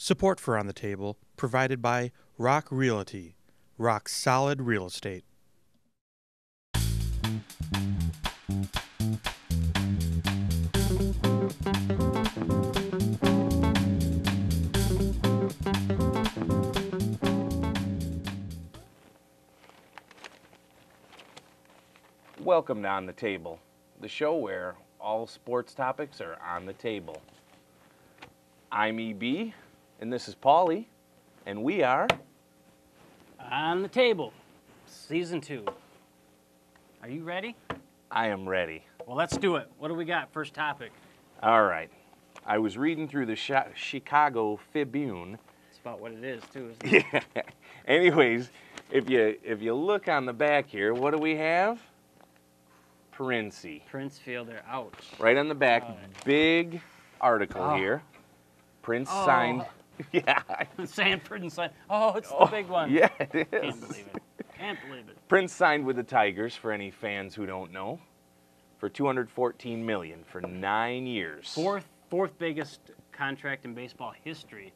Support for On the Table provided by Rock Realty, rock solid real estate. Welcome to On the Table, the show where all sports topics are on the table. I'm EB, and this is Pauly, and we are On the Table, Season 2. Are you ready? I am ready. Well, let's do it. What do we got? First topic. All right. I was reading through the Chicago Tribune. It's about what it is, too, isn't it? Yeah. Anyways, if you look on the back here, what do we have? Princey. Prince Fielder, ouch. Right on the back, big article here. Prince signed. Yeah. Sanford and signed. Oh, it's the big one. Yeah, it is. Can't believe it. Can't believe it. Prince signed with the Tigers, for any fans who don't know, for $214 million for 9 years. Fourth biggest contract in baseball history.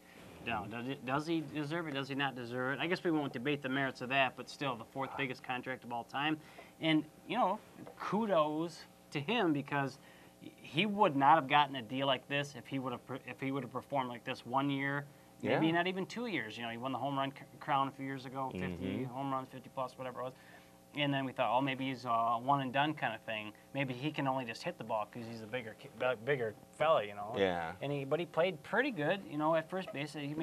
Now, does he deserve it? Does he not deserve it? I guess we won't debate the merits of that, but still the fourth biggest contract of all time. And, you know, kudos to him because he would not have gotten a deal like this if he would have performed like this 1 year, maybe not even 2 years. You know, he won the home run crown a few years ago, 50 home runs, 50 plus, whatever it was. And then we thought, oh, maybe he's a one and done kind of thing. Maybe he can only just hit the ball because he's a bigger fella, you know. Yeah. But he played pretty good, you know, at first base. He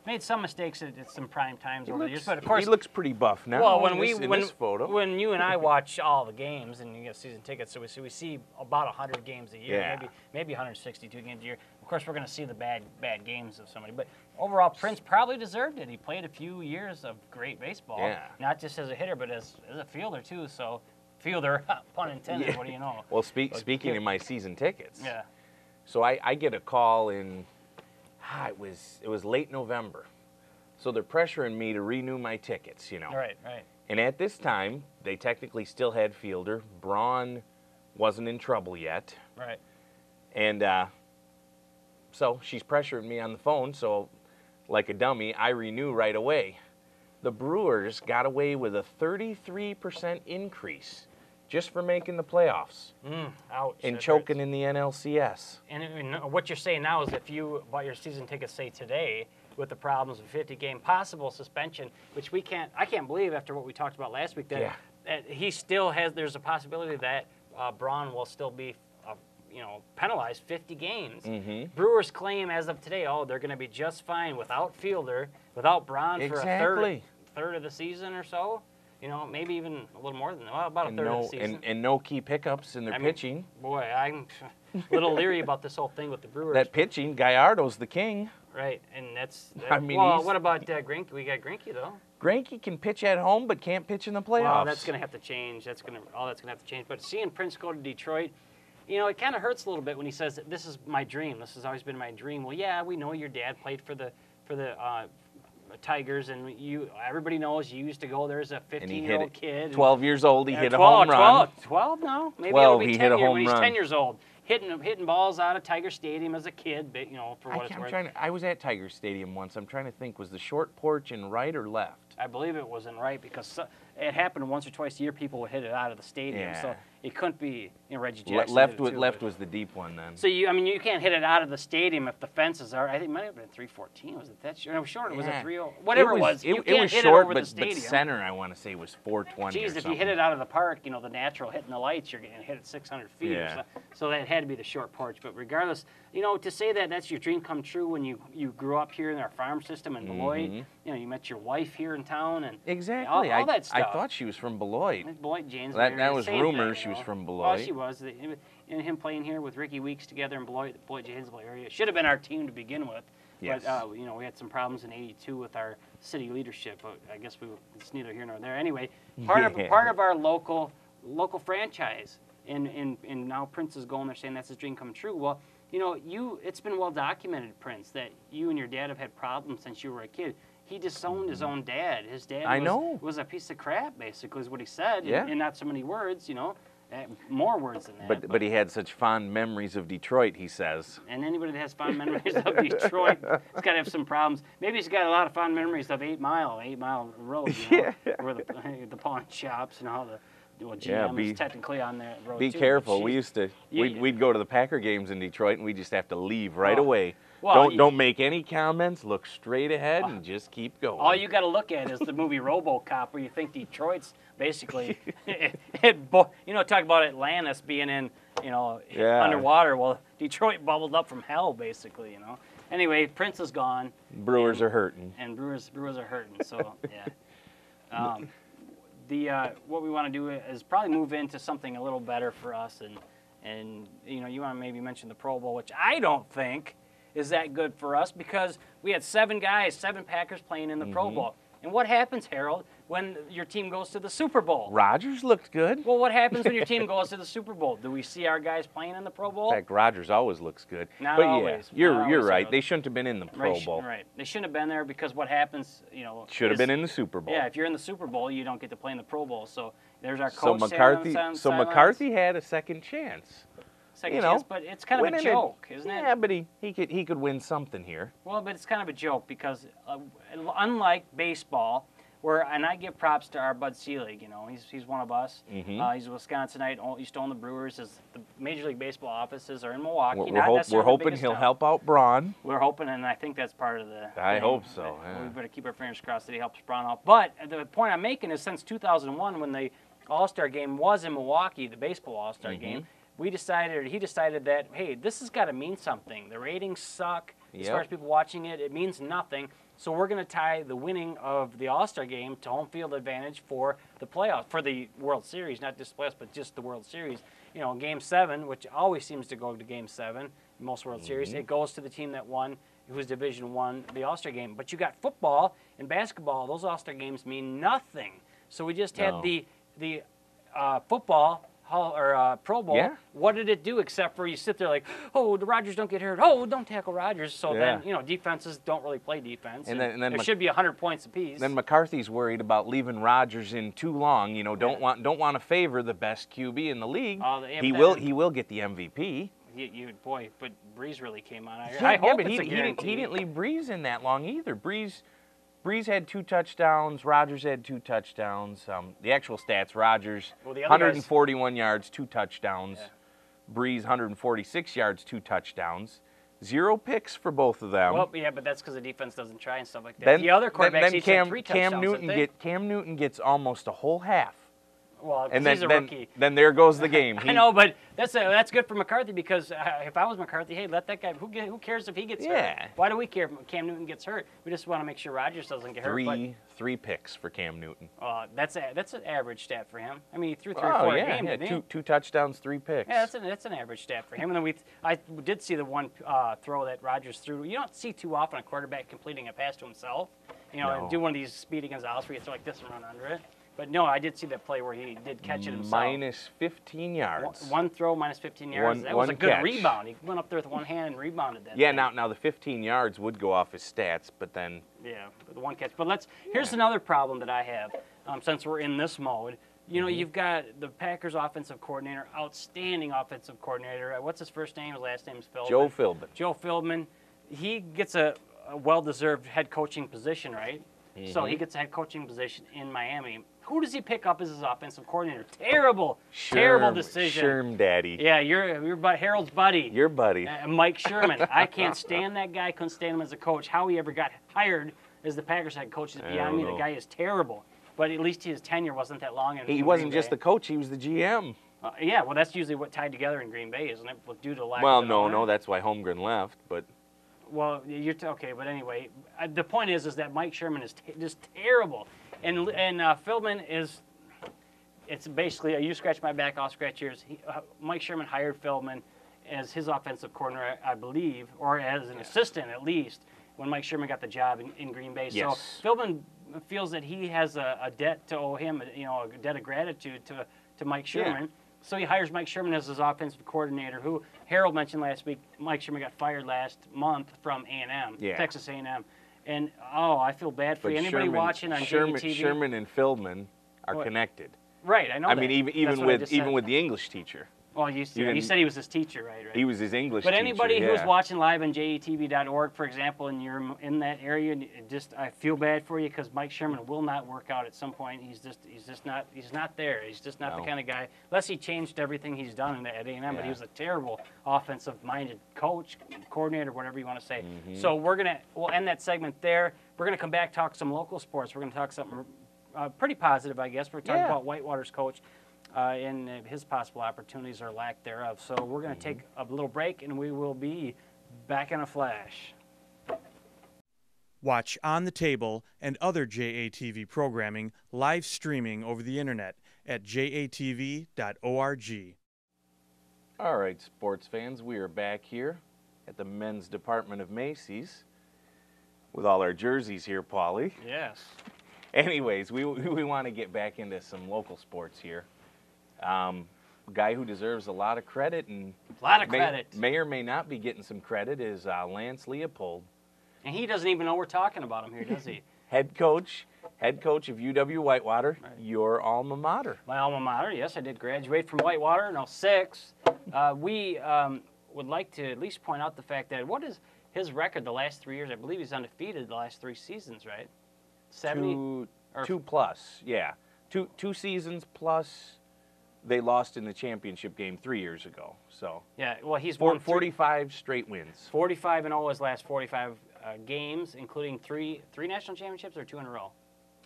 made some mistakes at some prime times over the years, but of course he looks pretty buff now. Well, in this photo. when you and I watch all the games and you get season tickets, so we see about 100 games a year, maybe 162 games a year. Of course, we're going to see the bad games of somebody, but overall, Prince probably deserved it. He played a few years of great baseball, not just as a hitter, but as a fielder too. So, fielder, pun intended. What do you know? Well, speaking of my season tickets, yeah. So I get a call in. It was late November, so they're pressuring me to renew my tickets. You know. Right. And at this time, they technically still had fielder. Braun wasn't in trouble yet. Right. And so she's pressuring me on the phone, so like a dummy, I renew right away. The Brewers got away with a 33% increase just for making the playoffs. Ouch. And choking in the NLCS. And what you're saying now is if you bought your season tickets, say today, with the problems of 50-game possible suspension, which I can't believe after what we talked about last week, that he still has, there's a possibility that Braun will still be penalized 50 games. Brewers claim as of today, they're going to be just fine without Fielder, without Braun for a third of the season or so. You know, maybe even a little more than that. Well, about a third of the season. And no key pickups in their pitching. Boy, I'm a little leery about this whole thing with the Brewers. That pitching, Gallardo's the king. Right, and that's what about Greinke? We got Greinke, though. Greinke can pitch at home, but can't pitch in the playoffs. Well, that's going to have to change. All that's going to have to change. But seeing Prince go to Detroit, you know, it kind of hurts a little bit when he says, "This is my dream. This has always been my dream." Well, yeah, we know your dad played for the Tigers, and everybody knows you used to go there as a 15-year-old kid. 12 years old, he hit a home run. 12 now? Maybe 12, it'll be he 10 hit a home when run. He's 10 years old, hitting balls out of Tiger Stadium as a kid, you know, for what it's worth. I was at Tiger Stadium once. I'm trying to think, was the short porch in right or left? I believe it was in right because it happened once or twice a year. People would hit it out of the stadium, so it couldn't be Reggie Jackson. Left was the deep one then. So you can't hit it out of the stadium if the fences are. I think it might have been 314. Was it that short? No, shorter. Was it 30? Whatever it was. You can't hit short, it over the stadium. But center, I want to say, was 420. Geez, if you hit it out of the park, you know, the natural hitting the lights, you're going to hit it 600 feet. Yeah. Or so that had to be the short porch. But regardless, you know, to say that that's your dream come true when you grew up here in our farm system in Beloit, you know, you met your wife here in town and exactly all that stuff. I thought she was from Beloit. Beloit, James. That was rumors she was from Beloit. Well, she was. And him playing here with Ricky Weeks together in Beloit, Janesville area. It should have been our team to begin with. Yes. But, you know, we had some problems in '82 with our city leadership. But I guess it's neither here nor there. Anyway, part of our local franchise. And now Prince is going there saying that's his dream come true. Well, you know, it's been well documented, Prince, that you and your dad have had problems since you were a kid. He disowned his own dad. His dad was a piece of crap, basically, is what he said, in not so many words, you know. More words than that. But he had such fond memories of Detroit, he says. And anybody that has fond memories of Detroit has got to have some problems. Maybe he's got a lot of fond memories of 8 Mile Road, you know, where the pawn shops and all the. Well, GM is technically on that road Be too, careful. We used to. We'd go to the Packer games in Detroit, and we just have to leave right away. Well, don't make any comments. Look straight ahead and just keep going. All you got to look at is the movie RoboCop, where you think Detroit's basically, talk about Atlantis being in, underwater. Well, Detroit bubbled up from hell, basically. Anyway, Prince is gone. Brewers are hurting. And Brewers are hurting. So yeah. What we want to do is probably move into something a little better for us, and you want to maybe mention the Pro Bowl, which I don't think is that good for us, because we had 7 Packers playing in the Pro Bowl. And what happens, Harold, when your team goes to the Super Bowl? Rodgers looked good. Well, what happens when your team goes to the Super Bowl? Do we see our guys playing in the Pro Bowl? In fact, Rodgers always looks good. Not always. Yeah, you're right. They shouldn't have been in the Pro Bowl. Right. They shouldn't have been there, because what happens, should have been in the Super Bowl. Yeah, if you're in the Super Bowl, you don't get to play in the Pro Bowl. So there's our So coach. McCarthy had a second chance. Chance, but it's kind of a joke, isn't it? Yeah, but he could win something here. Well, but it's kind of a joke, because unlike baseball, and I give props to our Bud Selig, he's one of us. He's a Wisconsinite, used to own the Brewers. The Major League Baseball offices are in Milwaukee. We're hoping he'll help out Braun. We're hoping, and I think that's part of the I thing. hope so. Yeah. We better keep our fingers crossed that he helps Braun out. But the point I'm making is, since 2001, when the All-Star game was in Milwaukee, the baseball All-Star game, he decided that, hey, this has got to mean something. The ratings suck. As far as people watching it, it means nothing. So we're going to tie the winning of the All-Star game to home field advantage for the playoffs, for the World Series, not just the playoffs, but just the World Series. Game 7, which always seems to go to Game 7 in most World Series, it goes to the team that won, whose division won the All-Star game. But you got football and basketball. Those All-Star games mean nothing. So we just had the football Pro Bowl. Yeah. What did it do except for you sit there like, oh, the Rodgers don't get hurt. Oh, don't tackle Rodgers. So then, defenses don't really play defense. And then there should be 100 points apiece. Then McCarthy's worried about leaving Rodgers in too long. Don't want to favor the best QB in the league. He will get the MVP. But Breeze really came on. I hope but it's a guarantee. he didn't leave Breeze in that long either. Breeze had 2 touchdowns. Rodgers had 2 touchdowns. The actual stats: Rodgers 141 yards, 2 touchdowns. Yeah. Breeze 146 yards, 2 touchdowns. 0 picks for both of them. Well, yeah, but that's because the defense doesn't try and stuff like that. The other quarterbacks each had 3 touchdowns. Cam Newton gets almost a whole half. Well, and he's a rookie. Then there goes the game. I know, but that's good for McCarthy, because if I was McCarthy, hey, let that guy. Who cares if he gets hurt? Why do we care if Cam Newton gets hurt? We just want to make sure Rodgers doesn't get hurt. 3 picks for Cam Newton. That's an average stat for him. I mean, he threw 3 or 4 games. Yeah, 2 touchdowns, 3 picks. Yeah, that's an average stat for him. And then I did see the one throw that Rodgers threw. You don't see too often a quarterback completing a pass to himself. And do one of these speed against the house where you throw like this and run under it. But no, I did see that play where he did catch it himself. Minus 15 yards. One throw, minus 15 yards. That was a good rebound. He went up there with one hand and rebounded that. Yeah, now the 15 yards would go off his stats, but then. Yeah, the one catch. But here's another problem that I have, since we're in this mode. You've got the Packers offensive coordinator, outstanding offensive coordinator. What's his first name? His last name is Philbin. Joe Philbin. Joe Philbin. He gets a well-deserved head coaching position, right? So he gets a head coaching position in Miami. Who does he pick up as his offensive coordinator? Terrible decision. Sherm daddy. Yeah, you're Harold's buddy. Your buddy. Mike Sherman. I can't stand that guy. Couldn't stand him as a coach. How he ever got hired as the Packers head coach is beyond me. The guy is terrible. But at least his tenure wasn't that long. He wasn't just the coach. He was the GM. Yeah, well, that's usually what tied together in Green Bay, isn't it? Due to lack. Well, no, that's why Holmgren left. But. Well, okay, but anyway, the point is that Mike Sherman is just terrible. And Philbin is, it's basically, you scratch my back, I'll scratch yours. Mike Sherman hired Philbin as his offensive coordinator, I believe, or as an assistant at least, when Mike Sherman got the job in Green Bay. Yes. So Philbin feels that he has a debt to owe him, a debt of gratitude to Mike Sherman. Yeah. So he hires Mike Sherman as his offensive coordinator, who Harold mentioned last week. Mike Sherman got fired last month from A&M, Texas A&M. And, I feel bad for you. Anybody watching on JATV? Sherman and Philbin are connected. Right, I know I that. mean, That's what I just even said. with the English teacher. Well, you didn't- said he was his teacher, right? He was his English But teacher. anybody who's yeah. watching live on JATV.org, for example, and you're in that area, I feel bad for you because Mike Sherman will not work out at some point. He's not there. He's just not the No. kind of guy. Unless he changed everything he's done at A&M, but Yeah. he was a terrible offensive-minded coach, coordinator, whatever you want to say. Mm-hmm. So we'll end that segment there. We're gonna come back, talk some local sports. We're gonna talk something pretty positive, I guess. We're talking Yeah. about Whitewater's coach. And his possible opportunities or lack thereof. So we're going to take a little break, and we will be back in a flash. Watch On the Table and other JATV programming live streaming over the internet at jatv.org. All right, sports fans, we are back here at the men's department of Macy's with all our jerseys here, Pauly. Yes. Anyways, we want to get back into some local sports here. Guy who deserves a lot of credit and may or may not be getting some credit is Lance Leopold. And he doesn't even know we're talking about him here, does he? Head coach of UW Whitewater, Right. your alma mater. My alma mater, yes, I did graduate from Whitewater in 06. We would like to at least point out the fact that what is his record the last 3 years? I believe he's undefeated the last 3 seasons, right? 70 Two plus, yeah. Two seasons plus. They lost in the championship game 3 years ago. So Yeah, well, he's won 45 straight wins. 45-0 his last 45 games, including three national championships or 2 in a row?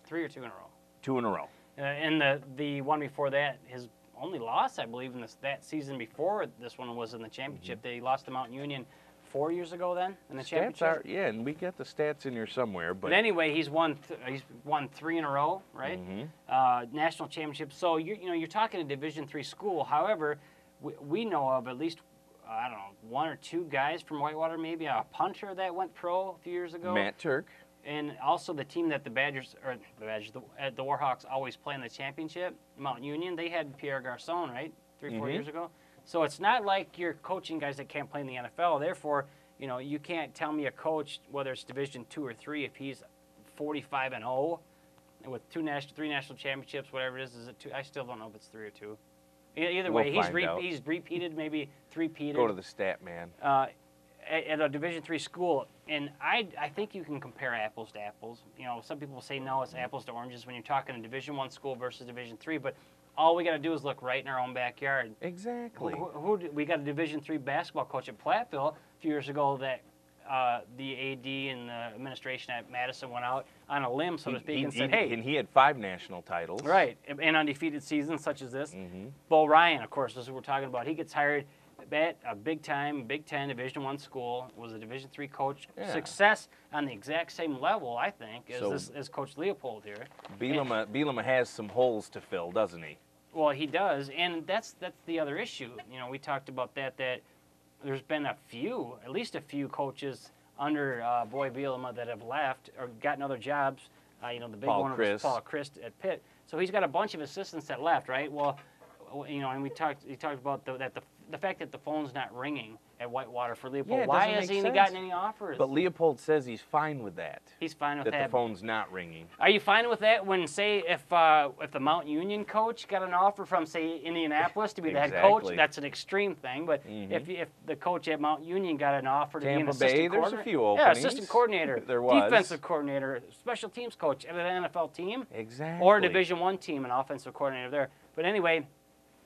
3 or 2 in a row? 2 in a row. And the one before that, his only loss, I believe, in that season before this one was in the championship. They lost to Mountain Union 4 years ago then in the championship. Yeah, and we got the stats in here somewhere. But anyway, he's won 3 in a row, right? National championships. So you're talking a Division III school. However, we know of at least I don't know 1 or 2 guys from Whitewater, maybe a punter that went pro a few years ago. Matt Turk. And also the team that the Warhawks always play in the championship, Mountain Union, they had Pierre Garçon, right, 3-4 years ago. So it's not like you're coaching guys that can't play in the NFL. Therefore, you can't tell me a coach, whether it's Division II or III, if he's 45-0 with 3 national championships, whatever it is. Is it 2? I still don't know if it's 3 or 2. Either way, he's repeated, maybe 3-peated. Go to the stat man. At a Division III school, and I think you can compare apples to apples. Some people say no, it's apples to oranges when you're talking a Division I school versus Division III, but all we got to do is look right in our own backyard. Exactly. We got a Division III basketball coach at Platteville a few years ago that the AD and the administration at Madison went out on a limb, so to speak, and said, hey. And he had 5 national titles. Right, and undefeated seasons such as this. Bo Ryan, of course, this is what we're talking about. He gets hired at a big-time Big Ten Division I school, was a Division III coach. Yeah. Success on the exact same level, I think, as Coach Leopold here. Bielema has some holes to fill, doesn't he? Well, he does, and that's the other issue. We talked about that there's been at least a few coaches under Boy Bielema that have left or gotten other jobs. The big one was Paul Christ at Pitt. So he's got a bunch of assistants that left, right? Well, and he talked about the fact that the phone's not ringing at Whitewater for Leopold. Yeah, Why hasn't he gotten any offers? But Leopold says he's fine with that. He's fine with that. That the phone's not ringing. Are you fine with that when, say, if the Mountain Union coach got an offer from, say, Indianapolis to be the head coach? That's an extreme thing. But if the coach at Mountain Union got an offer to be an assistant coordinator, there's a few openings. Yeah, assistant coordinator, There was. defensive coordinator, special teams coach at an NFL team, Exactly. or a Division I team, an offensive coordinator there. But anyway,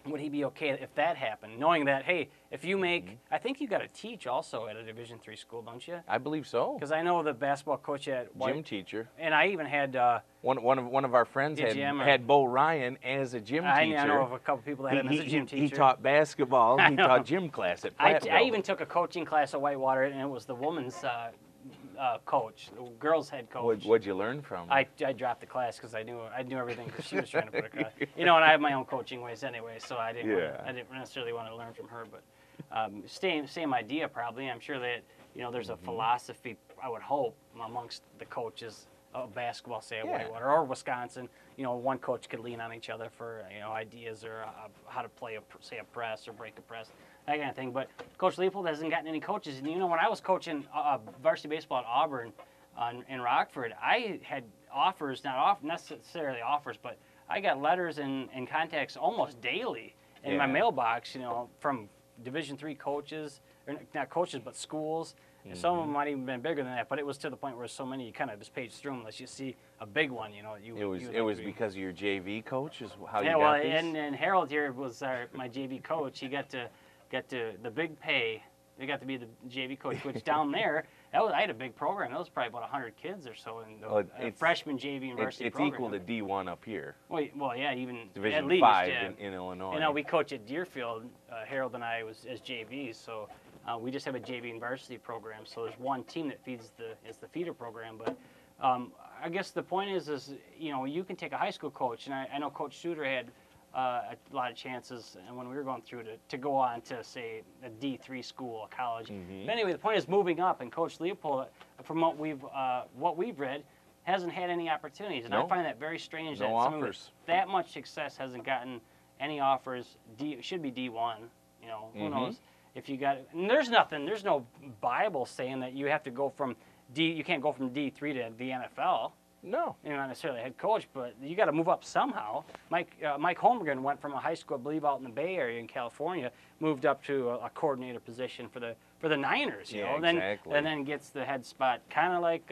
would he be okay if that happened, knowing that, hey, if you make, I think you got to teach also at a Division III school, don't you? I believe so. Because I know the basketball coach at Gym teacher. and I even had one of our friends had Bo Ryan as a gym teacher. I know of a couple people that had him as a gym teacher. He taught basketball. He taught gym class at Platteville. I even took a coaching class at Whitewater, and it was the woman's coach, the girls' head coach. What'd you learn from? I dropped the class because I knew everything because she was trying to put across. And I have my own coaching ways anyway, so I didn't necessarily want to learn from her. But same idea probably. I'm sure that there's a philosophy, I would hope, amongst the coaches of basketball, say at Whitewater or Wisconsin. One coach could lean on each other for ideas or how to play a press or break a press, that kind of thing. But Coach Leopold hasn't gotten any coaches. And when I was coaching varsity baseball at Auburn in Rockford, I had offers, not necessarily offers, but I got letters and contacts almost daily in my Yeah. mailbox, from Division III coaches, or not coaches, but schools. And some of them might even been bigger than that, but it was to the point where so many you kind of just page through them unless you see a big one, It was because of your JV coach is how yeah, you well, got these? and Harold here was my JV coach. He got to the big pay. He got to be the JV coach, which down there, I had a big program. That was probably about 100 kids or so in the freshman JV university It's program. equal to D1 up here. Well, yeah, even Division at least, 5 yeah. in Illinois. We coach at Deerfield. Harold and I was as JVs, so we just have a JV and varsity program. So there's one team that feeds the feeder program. But I guess the point is you can take a high school coach, and I know Coach Suter had a lot of chances, and when we were going through to go on to say a D3 school, a college. Mm-hmm. But anyway, the point is moving up, and Coach Leopold, from what we've read, hasn't had any opportunities, and I No. find that very strange. No that someone with offers. that much success hasn't gotten any offers. It should be D1. Who Mhm. knows if you got? And there's no Bible saying that you have to go from you can't go from D3 to the NFL. No. Not necessarily a head coach, but you got to move up somehow. Mike Holmgren went from a high school, I believe, out in the Bay Area in California, moved up to a coordinator position for the Niners. Yeah, exactly. And then gets the head spot, kind of like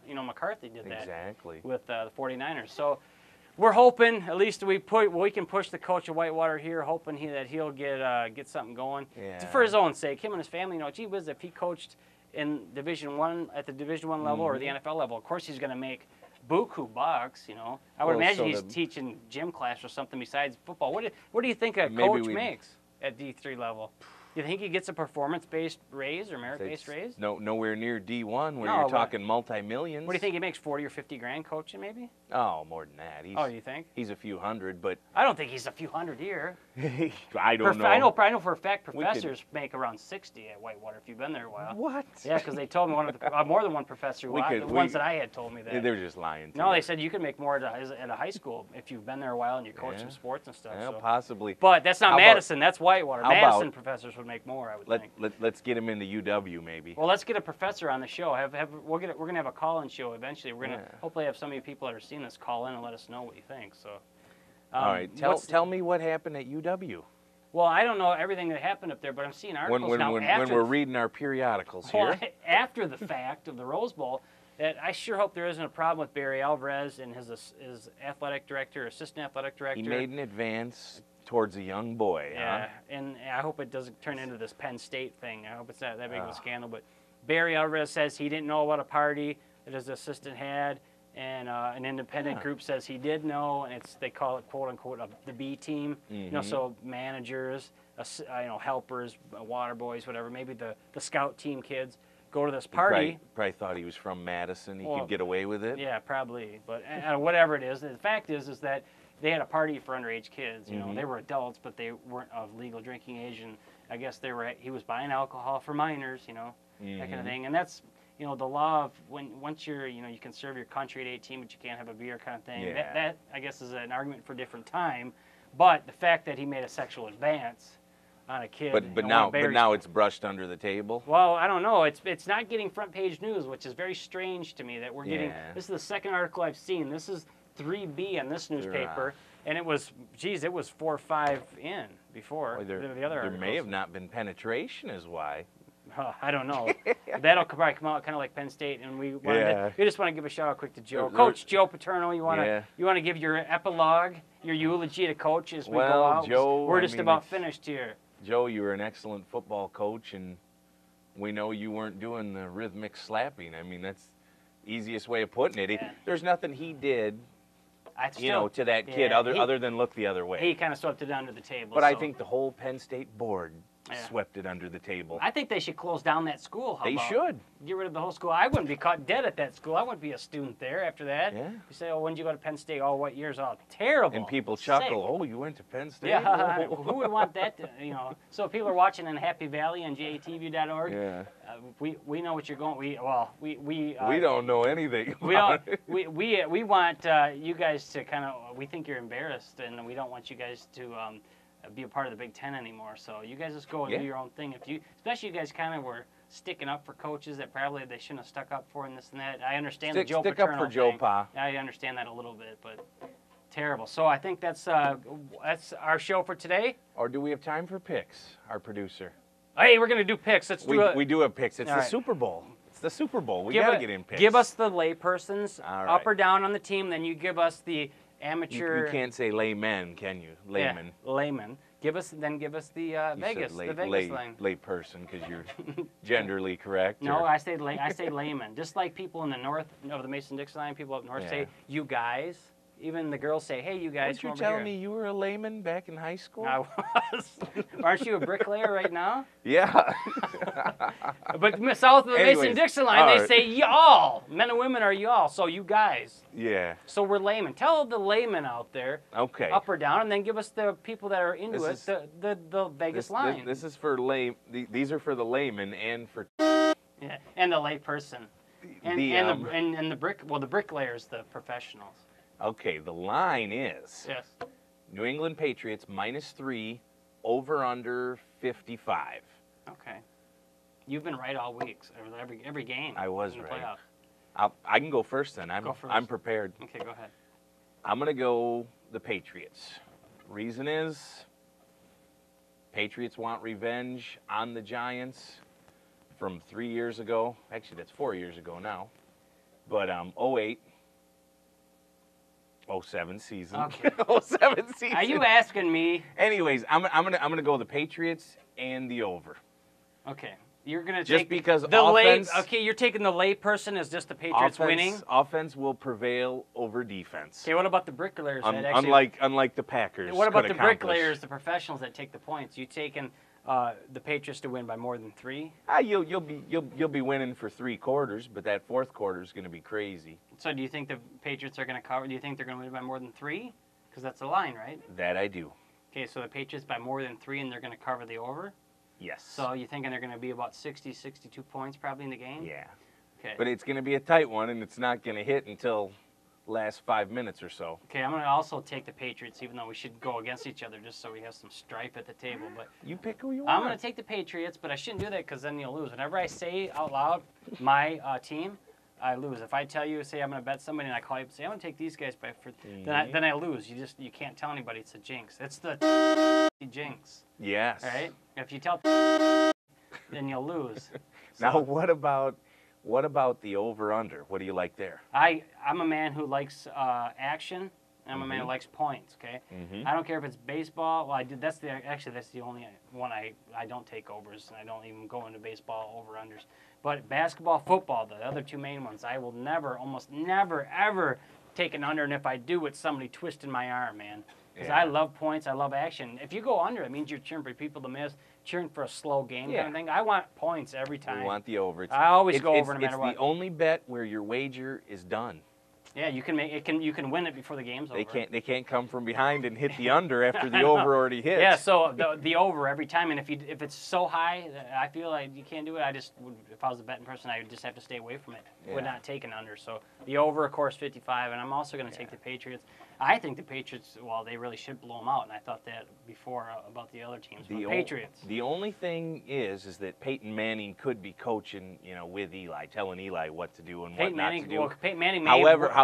McCarthy did that Exactly. with the 49ers. So we're hoping at least we can push the coach of Whitewater here, hoping that he'll get something going for his own sake, him and his family. Gee whiz, if he coached in Division I at the Division I level or the NFL level, of course he's going to make buku bucks. I would imagine he's teaching gym class or something besides football. What do you think a coach makes at D3 level? You think he gets a performance-based raise or merit-based raise? Nowhere near D1 where No, you're talking multi-millions. What do you think he makes? 40 or 50 grand coaching, maybe? Oh, more than that. You think? He's a few hundred, but I don't think he's a few hundred a year. I don't know. I know for a fact professors make around 60 at Whitewater if you've been there a while. What? Yeah, because they told me more than one professor. The ones that I had told me that. They're just lying to No, you. they said you can make more at a high school if you've been there a while and you coach some sports and stuff. Yeah, so. possibly. But that's not How Madison. That's Whitewater. how Madison about- professors would make more, I would think. Let's get him into UW maybe. Well, let's get a professor on the show. We're gonna have a call-in show eventually. We're gonna hopefully have some of you people that are seeing this call in and let us know what you think. So, All right, tell me what happened at UW. Well, I don't know everything that happened up there, but I'm seeing articles When now when we're reading our periodicals here. after the fact of the Rose Bowl. That I sure hope there isn't a problem with Barry Alvarez and his athletic director, assistant athletic director. He made an advance towards a young boy. Yeah, huh? and I hope it doesn't turn into this Penn State thing. I hope it's not that big of a scandal. But Barry Alvarez says he didn't know about a party that his assistant had, and an independent group says he did know, and they call it quote unquote the B team. So managers, helpers, water boys, whatever. Maybe the scout team kids go to this party. Probably thought he was from Madison. He could get away with it. Yeah, probably. But whatever it is, the fact is that they had a party for underage kids. They were adults, but they weren't of legal drinking age, and I guess he was buying alcohol for minors. That kind of thing. And that's the law of once you're you can serve your country at 18, but you can't have a beer kind of thing. Yeah. That I guess is an argument for a different time. But the fact that he made a sexual advance on a kid. But now it's brushed under the table. Well, I don't know. It's not getting front page news, which is very strange to me that we're getting. Yeah. This is the second article I've seen. This is 3B on this newspaper, and it was 4 or 5 in before the other There articles. may have not been penetration, is why. I don't know. That'll probably come out kind of like Penn State, and we just want to give a shout out quick to Joe, Coach Joe Paterno. You want to give your epilogue, your eulogy to Coach as we go out. Joe, we're just about finished here. Joe, you were an excellent football coach, and we know you weren't doing the rhythmic slapping. I mean, that's the easiest way of putting it. There's nothing he did, to that kid other than look the other way. He kind of swept it under the table. But I think the whole Penn State board swept it under the table. I think they should close down that school. They should. Get rid of the whole school. I wouldn't be caught dead at that school. I wouldn't be a student there after that. Yeah. You say, when did you go to Penn State? What years? Oh, terrible. And people chuckle, oh, you went to Penn State? Yeah, who would want that to, So if people are watching in Happy Valley on JATV.org, we know what you're going. We don't know anything. We want you guys to we think you're embarrassed, and we don't want you guys to be a part of the Big Ten anymore. So you guys just go and do your own thing. Especially you guys kind of were sticking up for coaches that probably they shouldn't have stuck up for and this and that. I understand the Joe Stick Paterno up for Joe thing. Pa. I understand that a little bit, but terrible. So I think that's our show for today. Or do we have time for picks, our producer? Hey, we're going to do picks. Let's do it. We do have picks. It's All the right. Super Bowl. It's the Super Bowl. We got to get in picks. Give us the laypersons, All right. up or down on the team. Then you give us the amateur. You can't say laymen, can you? Layman. Yeah, layman. Give us the Vegas, the Vegas line. Lay person, because you're genderly correct. No, or- I say layman. Just like people in the north of the Mason-Dixon line, people up north say you guys. Even the girls say, hey, you guys. Weren't you from over telling here. me you were a layman back in high school? I was. Aren't you a bricklayer right now? Yeah. But south of the Anyways, Mason-Dixon line, all they right. say y'all. Men and women are y'all, so you guys. Yeah. So we're laymen. Tell the laymen out there, Okay. up or down, and then give us the people that are into This it, the Vegas line. This is for these are for the layman and for Yeah, and the layperson. And the bricklayers, the professionals. Okay, the line is Yes. New England Patriots -3, over under 55. Okay. You've been right all week. So every game. I was in the right. playoffs. I can go first then. Go first. I'm prepared. Okay, go ahead. I'm gonna go the Patriots. Reason is Patriots want revenge on the Giants from 3 years ago. Actually, that's 4 years ago now. But 08. 07 season. Okay. 07 season. Are you asking me? Anyways, I'm gonna go the Patriots and the over. Okay. You're gonna Just take because the offense- Okay, you're taking the layperson as just the Patriots winning. Offense will prevail over defense. Okay, what about the bricklayers? that actually, Unlike the Packers. what about could the accomplish. bricklayers, the professionals that take the points? You taking the Patriots to win by more than 3? You'll be winning for 3 quarters, but that fourth quarter is going to be crazy. So do you think the Patriots are going to cover? Do you think they're going to win by more than 3? Because that's the line, right? That I do. Okay, so the Patriots by more than 3, and they're going to cover the over. Yes. So you thinking they're going to be about 60, 62 points probably in the game? Yeah. Okay. But it's going to be a tight one, and it's not going to hit until last 5 minutes or so. Okay, I'm going to also take the Patriots, even though we should go against each other just so we have some strife at the table. But You pick who you want. I'm going to take the Patriots, but I shouldn't do that because then you'll lose. Whenever I say out loud my team, I lose. If I tell you, say I'm going to bet somebody, and I call you and say I'm going to take these guys by, then I lose. You can't tell anybody it's a jinx. It's the jinx. Yes. All right. If you tell, then you'll lose. Now, So what about the over/under? What do you like there? I'm a man who likes action. And I'm a man who likes points. Okay. Mm-hmm. I don't care if it's baseball. Well, that's the only one I don't take overs, and I don't even go into baseball over/unders. But basketball, football, the other two main ones, I will almost never, ever take an under. And if I do, it's somebody twisting my arm, man. Because Yeah. I love points, I love action. If you go under, it means you're cheering for people to miss, cheering for a slow game kind of thing. I want points every time. We want the over. I always go over no matter what. It's the only bet where your wager is done. Yeah, you can make it. You can win it before the game's over. They can't come from behind and hit the under after the over already hits. Yeah, so the over every time, and if it's so high, I feel like you can't do it. If I was a betting person, I would just have to stay away from it. Would Yeah. not take an under. So the over, of course, 55, and I'm also going to take the Patriots. I think the Patriots, well, they really should blow them out, and I thought that before about the other teams. But Patriots. The only thing is that Peyton Manning could be coaching, with Eli, telling Eli what to do and what not to do. Well, Peyton Manning may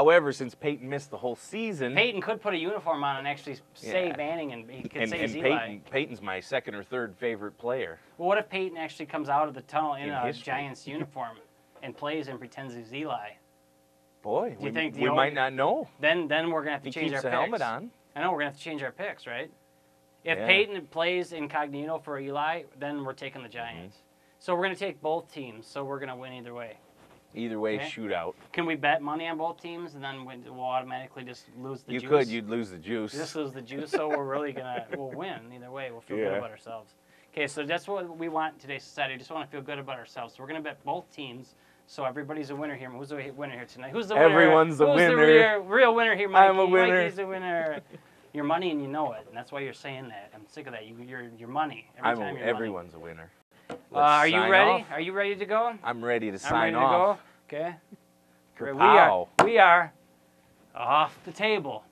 However, since Peyton missed the whole season, Peyton could put a uniform on and actually save Manning, and he could save Eli. Peyton's my second or third favorite player. Well, what if Peyton actually comes out of the tunnel in a history. Giants uniform and plays and pretends he's Eli? Boy, Do you think we might not know. Then we're gonna have to He change our keeps the picks. helmet on. I know we're gonna have to change our picks, right? If Yeah. Peyton plays incognito for Eli, then we're taking the Giants. So we're gonna take both teams. So we're gonna win either way. Either way, Okay. shootout. Can we bet money on both teams and then we'll automatically just lose the You juice? could. You'd lose the juice. Just lose the juice. So we're really we'll win either way. We'll feel good Yeah. about ourselves. Okay, so that's what we want in today's society. Just want to feel good about ourselves. So we're gonna bet both teams. So everybody's a winner here. Who's the winner here tonight? Who's the winner? Everyone's a Who's winner. the real winner here, Mikey? I'm a winner. Mikey's the winner. Your money, and you know it, and that's why you're saying that. I'm sick of that. Your money. Everyone's a winner. Are you sign ready? off. Are you ready to go? I'm ready to I'm sign ready off. to go. Okay. Kapow. We are off the table.